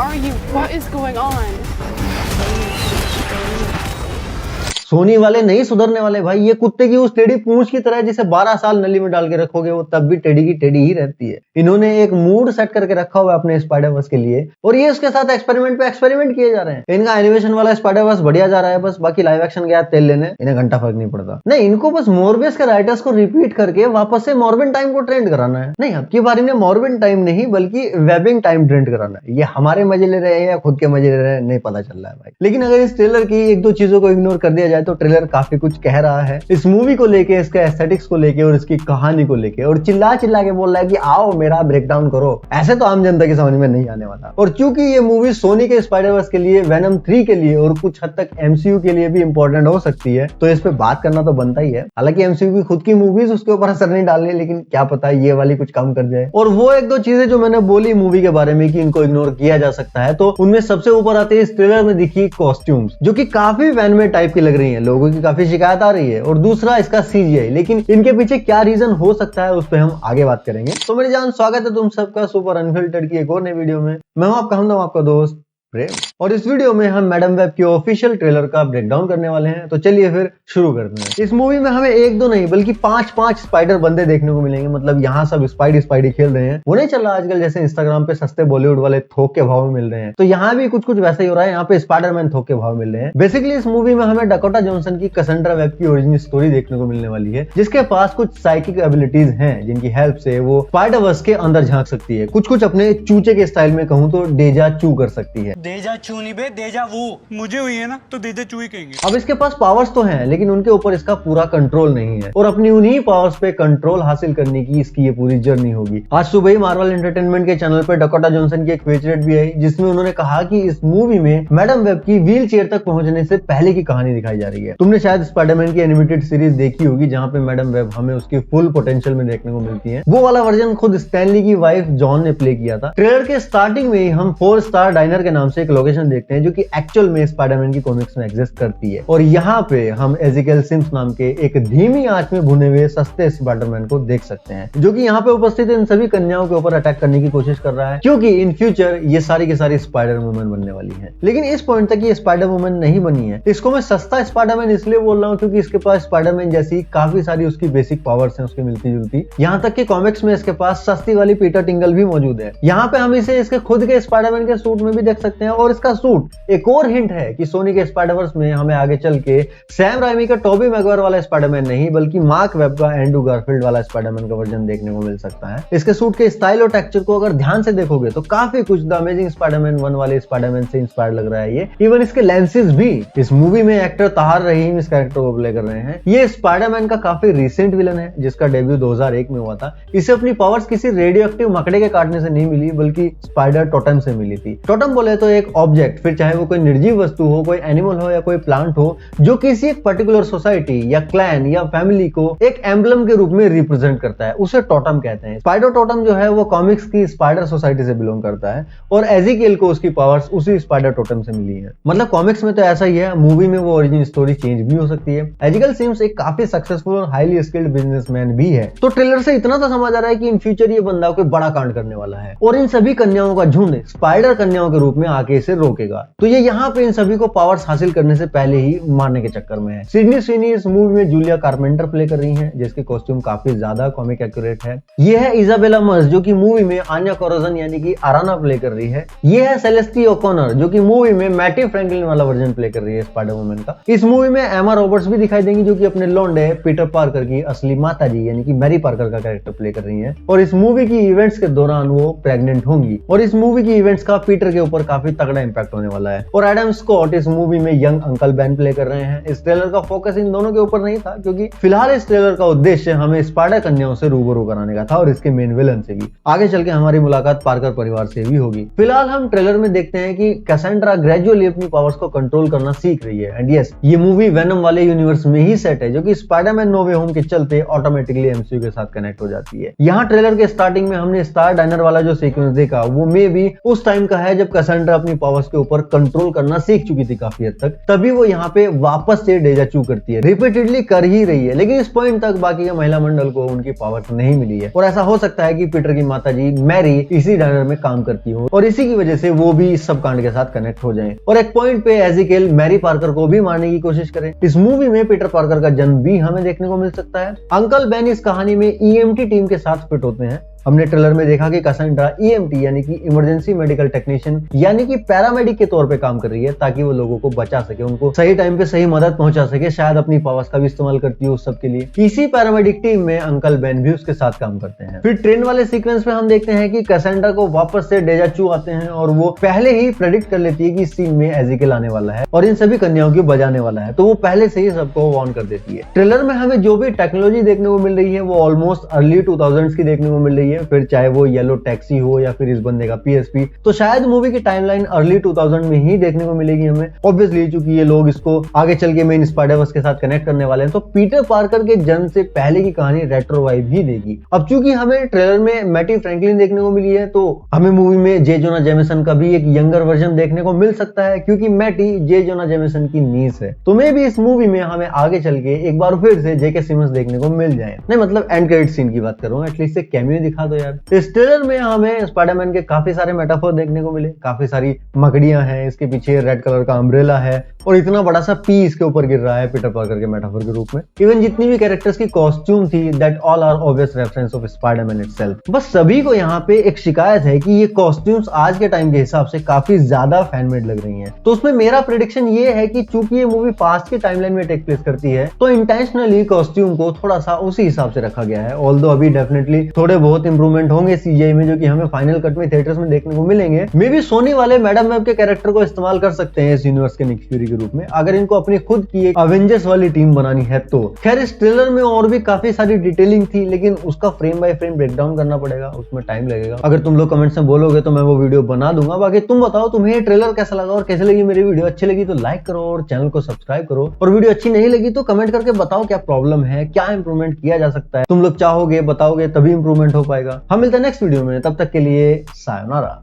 are you? What is going on? Soni वाले नहीं सुधरने वाले भाई। ये कुत्ते की उस टेढ़ी पूंछ की तरह है जिसे 12 साल नली में डाल के रखोगे वो तब भी टेढ़ी की टेढ़ी ही रहती है। इन्होंने एक मूड सेट करके रखा हुआ है अपने स्पाइडरवर्स के लिए और ये उसके साथ एक्सपेरिमेंट पे एक्सपेरिमेंट किए जा रहे हैं। इनका एनिमेशन वाला स्पाइडरवर्स बढ़िया जा रहा है बस, बाकी लाइव एक्शन गया तेल लेने इन्हें घंटा फर्क नहीं पड़ता। नहीं, इनको बस मोरबियस के राइटर्स को रिपीट करके वापस से मॉर्बिन टाइम को ट्रेंड कराना है। नहीं, अब की बारी ने मॉर्बिन टाइम नहीं बल्कि वेबिंग टाइम ट्रेंड कराना है। ये हमारे मजे ले रहे हैं या खुद के मजे ले रहे हैं नहीं पता चल रहा है भाई। लेकिन अगर इस ट्रेलर की एक दो चीजों को इग्नोर कर दिया जाए तो ट्रेलर काफी कुछ कह रहा है इस मूवी को लेके, इसके एस्थेटिक्स को लेके और इसकी कहानी को लेके, और चिल्ला चिल्ला के बोल रहा है कि आओ मेरा ब्रेकडाउन करो। ऐसे तो आम जनता की समझ में नहीं आने वाला। और चूंकि ये मूवी सोनी के स्पाइडरवर्स के लिए, वेनम 3 के लिए और कुछ हद तक एमसीयू के लिए भी इंपॉर्टेंट हो सकती है तो इस पे बात करना तो बनता ही है। हालांकि एमसीयू की खुद की मूवीज उसके ऊपर असर नहीं डाल रही, लेकिन क्या पता ये वाली कुछ कम कर जाए। और वो एक दो चीजें जो मैंने बोली मूवी के बारे में कि इनको इग्नोर किया जा सकता है, तो उनमें सबसे ऊपर आते हैं इस ट्रेलर में दिखी कॉस्ट्यूम्स जो कि काफी वैनमे टाइप की लग रही है। लोगों की काफी शिकायत आ रही है। और दूसरा इसका सीजीआई, लेकिन इनके पीछे क्या रीजन हो सकता है उस पर हम आगे बात करेंगे। तो मेरी जान, स्वागत है तुम सबका सुपर अनफिल्टर्ड की एक और नई वीडियो में। मैं हूं आपका हमदम, आपका दोस्त प्रेम, और इस वीडियो में हम मैडम वेब के ऑफिशियल ट्रेलर का ब्रेकडाउन करने वाले हैं। तो चलिए फिर शुरू करते हैं। इस मूवी में हमें एक दो नहीं बल्कि 5 स्पाइडर बंदे देखने को मिलेंगे। मतलब यहाँ सब स्पाइडी खेल रहे हैं। वो नहीं चल रहा आजकल जैसे इंस्टाग्राम पे सस्ते बॉलीवुड वाले थोक के भाव में मिल रहे हैं, तो यहाँ भी कुछ वैसा ही हो रहा है। यहाँ पे स्पाइडरमैन थोक के भाव मिल रहे हैं। बेसिकली इस मूवी में हमें डकोटा जॉनसन की कैसेंड्रा वेब की ओरिजिन स्टोरी देखने को मिलने वाली है, जिसके पास कुछ साइकिक एबिलिटीज हैं जिनकी हेल्प से वो स्पाइडरवर्स के अंदर झांक सकती है। कुछ अपने चूचे के स्टाइल में कहूँ तो डेजा चू कर सकती है। डेजा चू नहीं बे, डेजा वो मुझे हुई है ना तो डेजा चू ही कहेंगे। अब इसके पास पावर्स तो हैं, लेकिन उनके ऊपर इसका पूरा कंट्रोल नहीं है और अपनी उन्हीं पावर्स पे कंट्रोल हासिल करने की इसकी ये पूरी जर्नी होगी। आज सुबह ही मार्वल एंटरटेनमेंट के चैनल पे डकोटा जॉनसन की एक फीचरेट भी आई जिसमें उन्होंने कहा कि इस मूवी में मैडम वेब की व्हील चेयर तक पहुंचने से पहले की कहानी दिखाई जा रही है। तुमने शायद स्पाइडरमैन की एनिमेटेड सीरीज देखी होगी जहाँ पे मैडम वेब हमें उसकी फुल पोटेंशियल में देखने को मिलती है। वो वाला वर्जन खुद स्टैनली की वाइफ जॉन ने प्ले किया था। ट्रेलर के स्टार्टिंग में ही हम 4 स्टार डाइनर के नाम से एक लोकेशन देखते हैं जो कि एक्चुअल में स्पाइडरमैन की कॉमिक्स में एग्जिस्ट करती है। और यहाँ पे हम एजिकल सिम्स नाम के एक धीमी आंच में भुने हुए सस्ते स्पाइडरमैन को देख सकते हैं, जो कि यहाँ पे उपस्थित इन सभी कन्याओं के ऊपर अटैक करने की कोशिश कर रहा है, क्योंकि इन फ्यूचर ये सारी की सारी स्पाइडर वुमन बनने वाली है। लेकिन इस पॉइंट तक ये स्पाइडर वुमन नहीं बनी है। इसको मैं सस्ता स्पाइडरमैन इसलिए बोल रहा हूँ क्योंकि इसके पास स्पाइडरमैन जैसी काफी सारी उसकी बेसिक पावर्स हैं, उसकी मिलती जुलती। यहाँ तक कि कॉमिक्स में इसके पास सस्ती वाली पीटर टिंगल भी मौजूद है। यहाँ पे हम इसे इसके खुद के स्पाइडरमैन के सूट में भी देख सकते हैं। और इसका सूट एक और हिंट है कि सोनी के स्पाइडरवर्स में हमें आगे चल के सैम राइमी का टोबी मैगवायर वाला स्पाइडरमैन नहीं बल्कि मार्क वेब का एंड्रू गारफील्ड वाला स्पाइडरमैन का वर्जन देखने को मिल सकता है। इसके सूट के स्टाइल और टेक्सचर को अगर ध्यान से देखोगे तो काफी कुछ द अमेजिंग स्पाइडरमैन 1 वाले स्पाइडरमैन से इंस्पायर लग रहा है ये। इवन इसके लेंसेज भी। इस मूवी में एक्टर ताहर रहीम इस कैरेक्टर को प्ले कर रहे हैं। ये स्पाइडरमैन का काफी रिसेंट विलन है जिसका डेब्यू 2001 में हुआ था। इसे अपनी पावर्स किसी रेडियो एक्टिव मकड़े के काटने से नहीं मिली बल्कि स्पाइडर टोटम से मिली थी। टोटम बोले तो एक ऑब्जेक्ट, फिर चाहे वो कोई निर्जीव वस्तु हो, कोई एनिमल हो या कोई प्लांट हो, जो किसी एक पर्टिकुलर सोसाइटी या क्लैन या फैमिली को एक एम्बलम के रूप में रिप्रेजेंट करता है, उसे टोटम कहते हैं। स्पाइडर टोटम जो है वो कॉमिक्स की स्पाइडर सोसाइटी से बिलोंग करता है और एजिकेल को उसकी पावर्स उसी स्पाइडर टोटम से मिली है। मतलब कॉमिक्स में तो ऐसा ही है, मूवी में वो ओरिजिन स्टोरी चेंज भी हो सकती है। एजिकल सिम्स एक काफी सक्सेसफुल और हाईली स्किल्ड बिजनेसमैन भी है। तो ट्रेलर से इतना तो समझ आ रहा है कि इन फ्यूचर ये बंदा कोई बड़ा कांड करने वाला है और इन सभी कन्याओं का झुंड स्पाइडर कन्याओं के रूप में आके इसे रोकेगा। तो ये यहाँ पे इन सभी को पावर्स हासिल करने से पहले ही मारने के चक्कर में है। सिडनी स्वीनी इस मूवी में जूलिया कारपेंटर प्ले कर रही हैं जिसके कॉस्ट्यूम काफी ज्यादा कॉमिक एक्यूरेट है। ये है इजाबेला मर्स जो कि मूवी में आन्या कोरोजन यानी कि आराना प्ले कर रही है। ये है सेलेस्टी ओकॉनर जो कि मूवी में मैटी फ्रैंकलिन वाला वर्जन प्ले कर रही है स्पाइडर वुमन का। इस मूवी में एमा रॉबर्ट्स भी दिखाई देंगी जो कि अपने लौंडे पीटर पार्कर की असली माता जी यानी कि मैरी पार्कर का कैरेक्टर प्ले कर रही है। और इस मूवी की इवेंट्स के दौरान वो प्रेग्नेंट होंगी और इस मूवी की इवेंट्स का पीटर के ऊपर काफी तगड़ा इंपैक्ट होने वाला है। और एडम स्कॉट इस मूवी में यंग अंकल बेन प्ले कर रहे हैं। इस ट्रेलर का फोकस इन दोनों के ऊपर नहीं था क्योंकि फिलहाल इस ट्रेलर का उद्देश्य हमें स्पाइडर कन्याओं से रूबरू कराने का था और इसके मेन विलन से भी। आगे चल के हमारी मुलाकात पार्कर परिवार से भी होगी। फिलहाल हम ट्रेलर में देखते हैं कि कैसेंड्रा ग्रेजुअली अपनी पावर्स को कंट्रोल करना सीख रही है। एंड यस, ये मूवी वेनम वाले यूनिवर्स में ही सेट है जो कि स्पाइडरमैन नो वे होम के चलते ऑटोमेटिकली एमसीयू के साथ कनेक्ट हो जाती है। यहाँ ट्रेलर के स्टार्टिंग में हमने स्टार डाइनर वाला जो सीक्वेंस देखा वो मे भी उस टाइम का है जब कैसेंड्रा अपनी पावर्स के ऊपर कंट्रोल करना सीख चुकी थी काफी हद तक, तभी वो यहाँ पे वापस से डेजा चू करती है, रिपीटेडली कर ही रही है, लेकिन इस पॉइंट तक बाकी के महिला मंडल को उनकी पावर्स नहीं मिली है। और ऐसा हो सकता है कि पीटर की माताजी मैरी इसी डायनर में काम करती हो और इसी की वजह से वो भी इस सब कांड के साथ कनेक्ट हो जाएं। और एक पॉइंट पे एजिकेल मैरी पार्कर को भी मारने की कोशिश करे। इस मूवी में पीटर पार्कर का जन्म भी हमें देखने को मिल सकता है। अंकल बेन इस कहानी में ईएमटी टीम के साथ फिट होते हैं। हमने ट्रेलर में देखा कि कैसेंड्रा ईएमटी यानी कि इमरजेंसी मेडिकल टेक्नीशियन यानी कि पैरामेडिक के तौर पे काम कर रही है, ताकि वो लोगों को बचा सके, उनको सही टाइम पे सही मदद पहुंचा सके। शायद अपनी पावर्स का भी इस्तेमाल करती है उस सब के लिए। इसी पैरामेडिक टीम में अंकल बेन भी उसके साथ काम करते हैं। फिर ट्रेन वाले सीक्वेंस में हम देखते हैं कि कैसेंड्रा को वापस से डेजा चू आते हैं और वो पहले ही प्रेडिक्ट कर लेती है कि इस सीन में एजिकेल आने वाला है और इन सभी कन्याओं की बजाने वाला है, तो वो पहले से ही सबको वार्न कर देती है। ट्रेलर में हमें जो भी टेक्नोलॉजी देखने को मिल रही है वो ऑलमोस्ट अर्ली 2000s की देखने को मिल रही है, फिर चाहे वो येलो टैक्सी हो या फिर इस बंदे का पीएसपी, तो शायद मूवी की टाइमलाइन अर्ली 2000 में ही देखने को मिलेगी हमें। ऑब्वियसली चूंकि ये लोग इसको आगे चल के मेन स्पाइडरवर्स के साथ कनेक्ट करने वाले हैं, तो पीटर पार्कर के जन्म से पहले की कहानी रेट्रो वाइब ही देगी। अब चूंकि हमें ट्रेलर में मैटी फ्रैंकलिन देखने को मिली है, तो हमें मूवी में जे जोना जेमिसन का भी एक यंगर वर्जन देखने को मिल सकता है, क्योंकि मैटी जे जोना जेमिसन की नीस है। तो मे भी इस मूवी में हमें आगे चल के एक बार फिर से जेके सिमंस देखने को मिल जाए। नहीं मतलब एंड क्रेडिट सीन की बात कर रहा हूँ, एटलीस्ट एक कैमियो दिखा दो यार। इस ट्रेलर में हमें स्पाइडरमैन के काफी सारे मेटाफोर देखने को मिले, काफी सारी मकड़ियां हैं, इसके पीछे रेड कलर का अम्ब्रेला है और इतना बड़ा सा पी इसके ऊपर गिर रहा है पीटर पार्कर के मेटाफोर के रूप में। इवन जितनी भी कैरेक्टर्स की कॉस्ट्यूम थी, that all are obvious reference of Spiderman itself. बस सभी को यहाँ पे एक शिकायत है कि ये कॉस्ट्यूम्स आज के टाइम के हिसाब से काफी ज्यादा फैनमेड लग रही हैं। तो उसमें मेरा प्रेडिक्शन ये है कि चूंकि ये मूवी पास्ट की टाइमलाइन में टेक प्लेस करती है, तो इंटेंशनली कॉस्ट्यूम को थोड़ा सा उसी हिसाब से रखा गया है। ऑल्दो अभी डेफिनेटली थोड़े बहुत इंप्रूवमेंट होंगे सीजीआई में, जो कि हमें फाइनल कट में थिएटर्स में देखने को मिलेंगे। मे बी सोनी वाले मैडम वेब के कैरेक्टर को इस्तेमाल कर सकते हैं इस यूनिवर्स के निक फ्यूरी के रूप में, अगर इनको अपनी खुद की एक अवेंजर्स वाली टीम बनानी है तो। खैर इस ट्रेलर में और भी काफी सारी डिटेलिंग थी, लेकिन उसका फ्रेम बाय फ्रेम ब्रेकडाउन करना पड़ेगा, उसमें टाइम लगेगा। अगर तुम लोग कमेंट्स में बोलोगे तो मैं वो वीडियो बना दूंगा। बाकी तुम बताओ तुम्हें ये ट्रेलर कैसा लगा और कैसे लगी मेरी वीडियो। अच्छी लगी तो लाइक करो और चैनल को सब्सक्राइब करो, और वीडियो अच्छी नहीं लगी तो कमेंट करके बताओ क्या प्रॉब्लम है, क्या इंप्रूवमेंट किया जा सकता है। तुम लोग चाहोगे बताओगे तभी इंप्रूवमेंट हो पाएगा। हम मिलते हैं नेक्स्ट वीडियो में, तब तक के लिए सायोनारा।